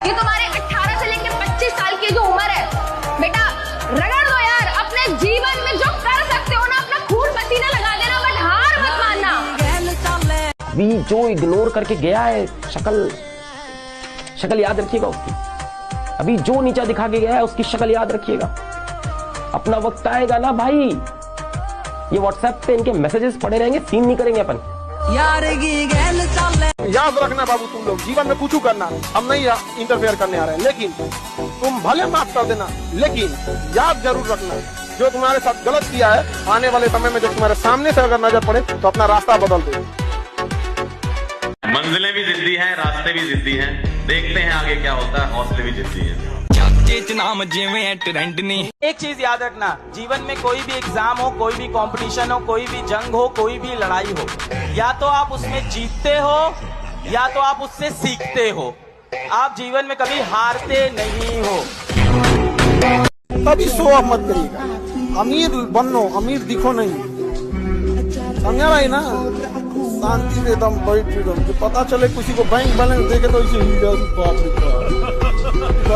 ये तुम्हारे 18 से लेकर 25 साल की जो उम्र है बेटा, रगड़ दो यार। अपने जीवन में जो कर सकते हो ना, अपना खून पसीना लगा देना, बट हार मत मानना। अभी जो इग्नोर करके गया है, शक्ल याद रखिएगा उसकी। अभी जो नीचा दिखा के गया है उसकी शक्ल याद रखिएगा। अपना वक्त आएगा ना भाई, ये व्हाट्सएप पे इनके मैसेजेस पड़े रहेंगे, सीन नहीं करेंगे अपन। याद रखना बाबू, तुम लोग जीवन में कुछ करना, हम नहीं इंटरफेयर करने आ रहे हैं, लेकिन तुम भले माफ कर देना, लेकिन याद जरूर रखना जो तुम्हारे साथ गलत किया है, आने वाले समय में जब तुम्हारे सामने से अगर नजर पड़े तो अपना रास्ता बदल दे। मंजिलें भी जिद्दी हैं, रास्ते भी जिद्दी हैं, देखते हैं आगे क्या होता है, हौसले भी जिद्दी हैं। एक चीज याद रखना, जीवन में कोई भी एग्जाम हो, कोई भी कंपटीशन हो, कोई भी जंग हो, कोई भी लड़ाई हो, या तो आप उसमें जीतते हो या तो आप उससे सीखते हो। आप जीवन में कभी हारते नहीं हो। कभी शो ऑफ मत करिएगा, अमीर बनो, अमीर दिखो नहीं, समझा भाई ना। शांति से एकदम बैठ जो पता चले किसी को बैंक बैलेंस देखे तो इसे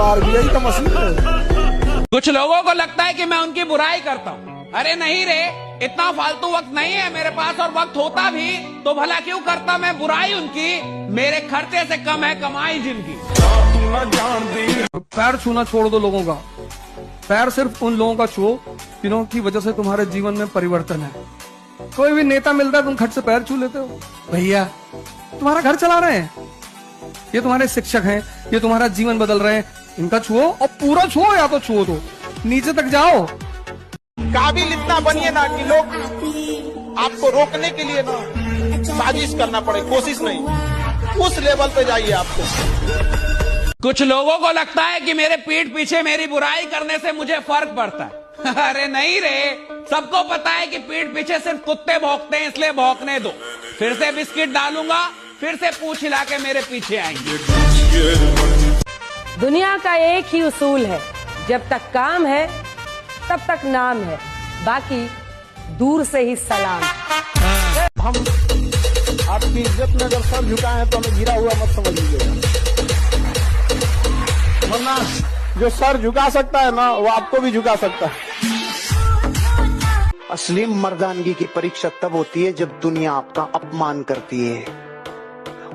आरबीआई का मशीन है। कुछ लोगों को लगता है कि मैं उनकी बुराई करता हूँ। अरे नहीं रे, इतना फालतू वक्त नहीं है मेरे पास, और वक्त होता भी तो भला क्यों करता मैं बुराई उनकी। मेरे खर्चे से कम है कमाई जिनकी। पैर छूना छोड़ दो लोगों का, पैर सिर्फ उन लोगों का छुओ जिन्हों की वजह से तुम्हारे जीवन में परिवर्तन है। कोई भी नेता मिलता है, तुम खट से पैर छू लेते हो। भैया तुम्हारा घर चला रहे हैं, ये तुम्हारे शिक्षक हैं, ये तुम्हारा जीवन बदल रहे हैं, इनका छुओ और पूरा छुओ, या तो छुओ तो नीचे तक जाओ। काबिल इतना बनिए ना कि लोग आपको रोकने के लिए ना साजिश करना पड़े, कोशिश नहीं, उस लेवल पे जाइए आपको। कुछ लोगों को लगता है कि मेरे पीठ पीछे मेरी बुराई करने से मुझे फर्क पड़ता है। अरे नहीं रे, सबको पता है कि पीठ पीछे सिर्फ कुत्ते भौंकते हैं, इसलिए भौंकने दो। फिर से बिस्किट डालूंगा, फिर से पूंछ हिला के मेरे पीछे आएंगे। दुनिया का एक ही उसूल है, जब तक काम है तब तक नाम है, बाकी दूर से ही सलाम। हम आपकी इज्जत में अगर सर झुकाए हैं तो हमें गिरा हुआ मत समझ लीजिएगा, वरना जो सर झुका सकता है ना वो आपको भी झुका सकता है। असली मर्दानगी की परीक्षा तब होती है जब दुनिया आपका अपमान करती है,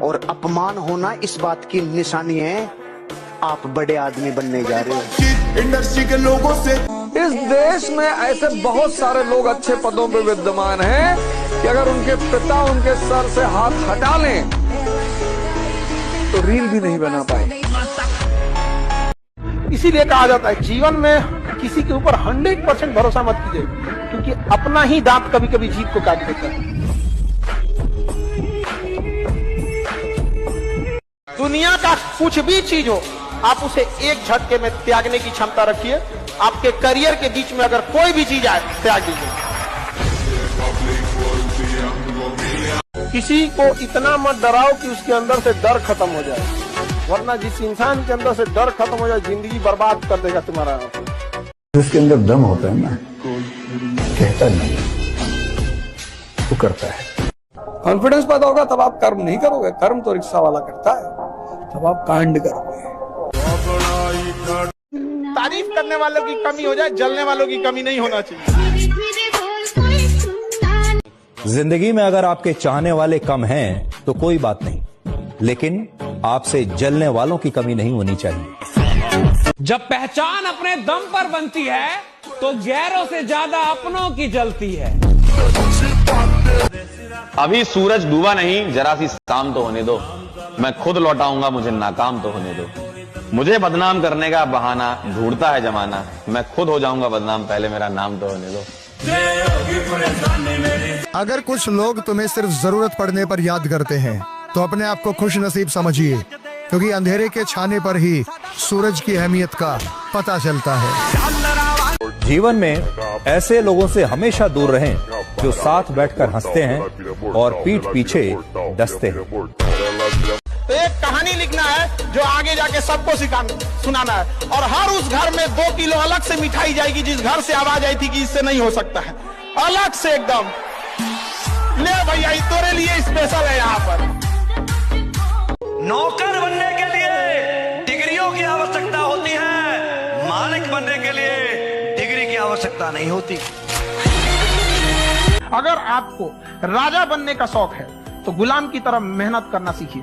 और अपमान होना इस बात की निशानी है आप बड़े आदमी बनने जा रहे हो। इंडस्ट्री के लोगों से इस देश में ऐसे बहुत सारे लोग अच्छे पदों पे विद्यमान हैं कि अगर उनके पिता उनके सर से हाथ हटा लें तो रील भी नहीं बना पाए। इसीलिए कहा जाता है जीवन में किसी के ऊपर 100% भरोसा मत कीजिए, क्योंकि अपना ही दांत कभी कभी जीभ को काट देता है। दुनिया का कुछ भी चीज हो, आप उसे एक झटके में त्यागने की क्षमता रखिए। आपके करियर के बीच में अगर कोई भी चीज आए, त्याग दीजिए। किसी को इतना मत डराओ कि उसके अंदर से डर खत्म हो जाए, वरना जिस इंसान के अंदर से डर खत्म हो जाए, जिंदगी बर्बाद कर देगा तुम्हारा। जिसके अंदर दम होता है ना, कहता नहीं, वो करता है। कॉन्फिडेंस पैदा होगा तब आप कर्म नहीं करोगे, कर्म तो रिक्शा वाला करता है, तब आप कांड करोगे। तारीफ करने वालों की कमी हो जाए, जलने वालों की कमी नहीं होना चाहिए। जिंदगी में अगर आपके चाहने वाले कम हैं तो कोई बात नहीं, लेकिन आपसे जलने वालों की कमी नहीं होनी चाहिए। जब पहचान अपने दम पर बनती है तो गैरों से ज्यादा अपनों की जलती है। अभी सूरज डूबा नहीं, जरा सी शाम तो होने दो, मैं खुद लौटाऊंगा, मुझे नाकाम तो होने दो। मुझे बदनाम करने का बहाना ढूंढता है जमाना, मैं खुद हो जाऊंगा बदनाम, पहले मेरा नाम तो होने दो। अगर कुछ लोग तुम्हें सिर्फ जरूरत पड़ने पर याद करते हैं तो अपने आप को खुश नसीब समझिए, क्योंकि अंधेरे के छाने पर ही सूरज की अहमियत का पता चलता है। जीवन में ऐसे लोगों से हमेशा दूर रहें जो साथ बैठकर हंसते हैं और पीठ पीछे डसते हैं। तो एक कहानी लिखना है जो आगे जाके सबको सुनाना है, और हर उस घर में 2 किलो अलग से मिठाई जाएगी जिस घर से आवाज आई थी कि इससे नहीं हो सकता है, अलग से एकदम। ले भैया, तेरे लिए स्पेशल है यहाँ पर। नौकर बनने के लिए डिग्रियों लिए डिग्री की आवश्यकता नहीं होती। अगर आपको राजा बनने का शौक है तो गुलाम की तरह मेहनत करना सीखिए,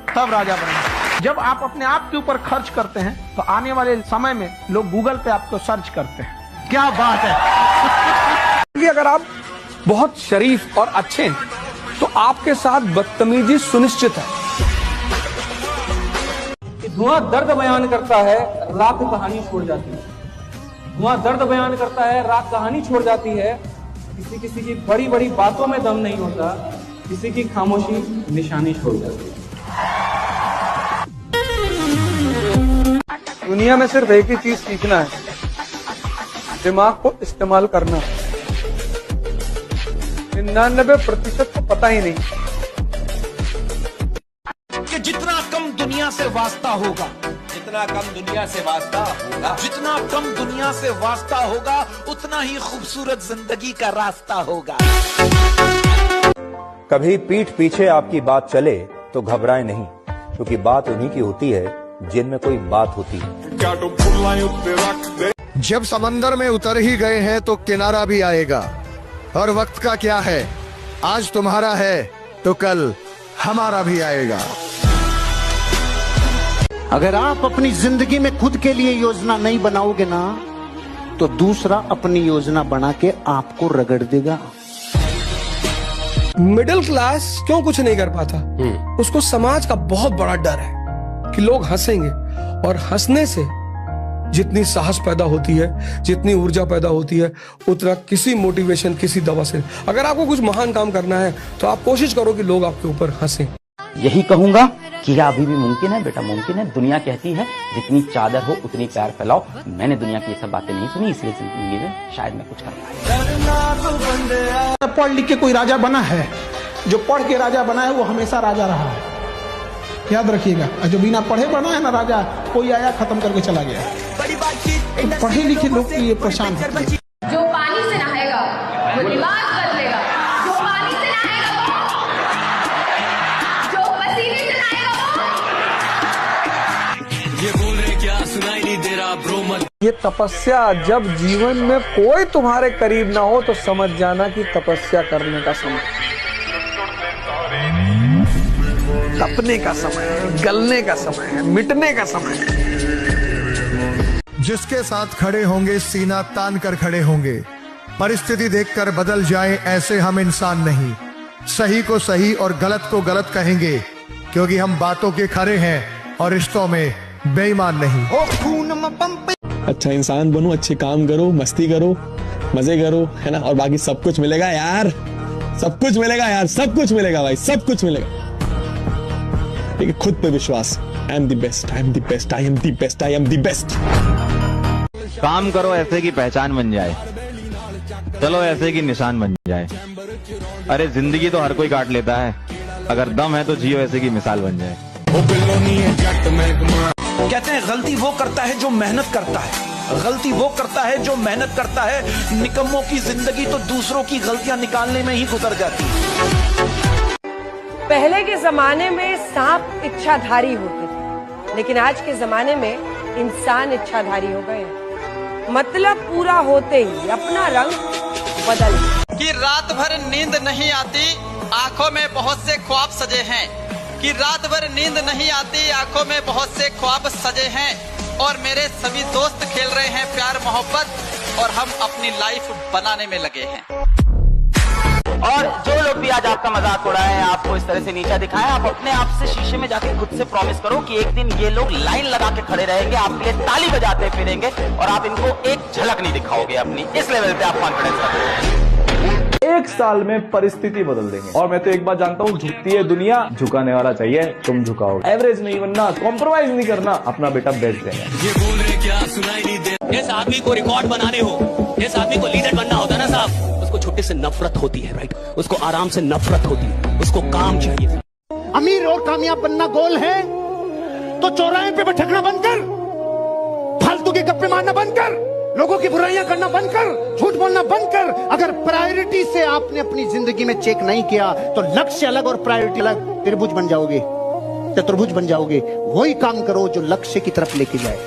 तब राजा बनेंगे। जब आप अपने आप के ऊपर खर्च करते हैं तो आने वाले समय में लोग गूगल पे आपको सर्च करते हैं। क्या बात है। कि अगर आप बहुत शरीफ और अच्छे हैं तो आपके साथ बदतमीजी सुनिश्चित है। धुआं दर्द बयान करता है, राख कहानी छोड़ जाती है। धुआं दर्द बयान करता है, राख कहानी छोड़ जाती है। किसी किसी की बड़ी बड़ी बातों में दम नहीं होता, किसी की खामोशी निशानी छोड़ जाती है। दुनिया में सिर्फ एक ही चीज सीखना है, दिमाग को इस्तेमाल करना। 99% को पता ही नहीं कि जितना कम दुनिया से वास्ता होगा, जितना कम दुनिया से वास्ता होगा, जितना कम दुनिया से वास्ता होगा, उतना ही खूबसूरत जिंदगी का रास्ता होगा। कभी पीठ पीछे आपकी बात चले तो घबराएं नहीं, क्योंकि बात उन्हीं की होती है जिनमें कोई बात होती है। जब समंदर में उतर ही गए हैं तो किनारा भी आएगा। और वक्त का क्या है, आज तुम्हारा है तो कल हमारा भी आएगा। अगर आप अपनी जिंदगी में खुद के लिए योजना नहीं बनाओगे ना, तो दूसरा अपनी योजना बना के आपको रगड़ देगा। मिडिल क्लास क्यों कुछ नहीं कर पाता? उसको समाज का बहुत बड़ा डर है कि लोग हंसेंगे, और हंसने से जितनी साहस पैदा होती है, जितनी ऊर्जा पैदा होती है, उतना किसी मोटिवेशन, किसी दवा से। अगर आपको कुछ महान काम करना है तो आप कोशिश करो कि लोग आपके ऊपर हंसें। यही कहूंगा कि यह अभी भी मुमकिन है बेटा, मुमकिन है। दुनिया कहती है जितनी चादर हो उतनी प्यार फैलाओ। मैंने दुनिया की ये सब बातें नहीं सुनी, इसलिए जिंदगी में शायद मैं कुछ कर पाया। पढ़ लिख के कोई राजा बना है? जो पढ़ के राजा बना है वो हमेशा राजा रहा है, याद रखिएगा। जो बिना पढ़े बना है ना राजा, कोई आया खत्म करके चला गया। तो पढ़े लिखे लोग की ये परेशान होती है। जो पानी से नहाएगा वो लिबास बदलेगा, जो पानी से नहाएगा वो, जो पसीने से नहाएगा वो। ये बोल रहे क्या सुनाई नहीं दे रहा ब्रो मत। ये तपस्या, जब जीवन में कोई तुम्हारे करीब ना हो तो समझ जाना कि तपस्या करने का समय, तपने का समय है, गलने का समय है, मिटने का समय है। जिसके साथ खड़े होंगे सीना तान कर खड़े होंगे। परिस्थिति देखकर बदल जाए ऐसे हम इंसान नहीं। सही को सही और गलत को गलत कहेंगे, क्योंकि हम बातों के खरे हैं और रिश्तों में बेईमान नहीं। अच्छा इंसान बनो, अच्छे काम करो, मस्ती करो, मजे करो, है ना, और बाकी सब कुछ मिलेगा यार, सब कुछ मिलेगा यार, सब कुछ मिलेगा भाई, सब कुछ मिलेगा। लेकिन खुद पे विश्वास। I am the best, I am the best, I am the best, I am the best. काम करो ऐसे की पहचान बन जाए, चलो ऐसे की निशान बन जाए। अरे जिंदगी तो हर कोई काट लेता है, अगर दम है तो जियो ऐसे की मिसाल बन जाए। कहते हैं गलती वो करता है जो मेहनत करता है, गलती वो करता है जो मेहनत करता है। निकम्मों की जिंदगी तो दूसरों की गलतियां निकालने में ही गुजर जाती है। पहले के जमाने में सांप इच्छाधारी होते थे, लेकिन आज के जमाने में इंसान इच्छाधारी हो गए हैं। मतलब पूरा होते ही अपना रंग बदल। कि रात भर नींद नहीं आती, आंखों में बहुत से ख्वाब सजे हैं। कि रात भर नींद नहीं आती, आंखों में बहुत से ख्वाब सजे हैं। और मेरे सभी दोस्त खेल रहे हैं प्यार मोहब्बत, और हम अपनी लाइफ बनाने में लगे हैं। और जो लोग भी आज आपका मजाक उड़ाए, आपको इस तरह से नीचा दिखाए, आप अपने आप से शीशे में जाके खुद से प्रॉमिस करो कि एक दिन ये लोग लाइन लगा के खड़े रहेंगे, आपके लिए ताली बजाते फिरेंगे, और आप इनको एक झलक नहीं दिखाओगे अपनी। इस लेवल पे आप कॉन्फिडेंस रखो। 1 साल में परिस्थिति बदल देंगे। और मैं तो एक बात जानता हूँ, झुकती है दुनिया, झुकाने वाला चाहिए, तुम झुकाओ। एवरेज नहीं बनना, कॉम्प्रोमाइज नहीं करना, अपना बेटा बेस्ट देना। ये बोल रहे क्या सुनाई नहीं दे। जिस आदमी को रिकॉर्ड बनाने हो, जिस आदमी को लीडर बनना होता है ना साहब, उसको छुट्टी से नफरत होती है, राइट? उसको आराम से नफरत होती है, उसको काम चाहिए। अमीर और कामयाब बनना गोल है तो चौराहे पे भटकना बंद कर, फालतू के गप्पे मारना बंद कर, लोगों की बुराइयां करना बंद कर, झूठ बोलना बंद कर। अगर प्रायोरिटी से आपने अपनी जिंदगी में चेक नहीं किया तो लक्ष्य अलग और प्रायोरिटी अलग, त्रिभुज बन जाओगे, चतुर्भुज बन जाओगे। वही काम करो जो लक्ष्य की तरफ लेके जाए।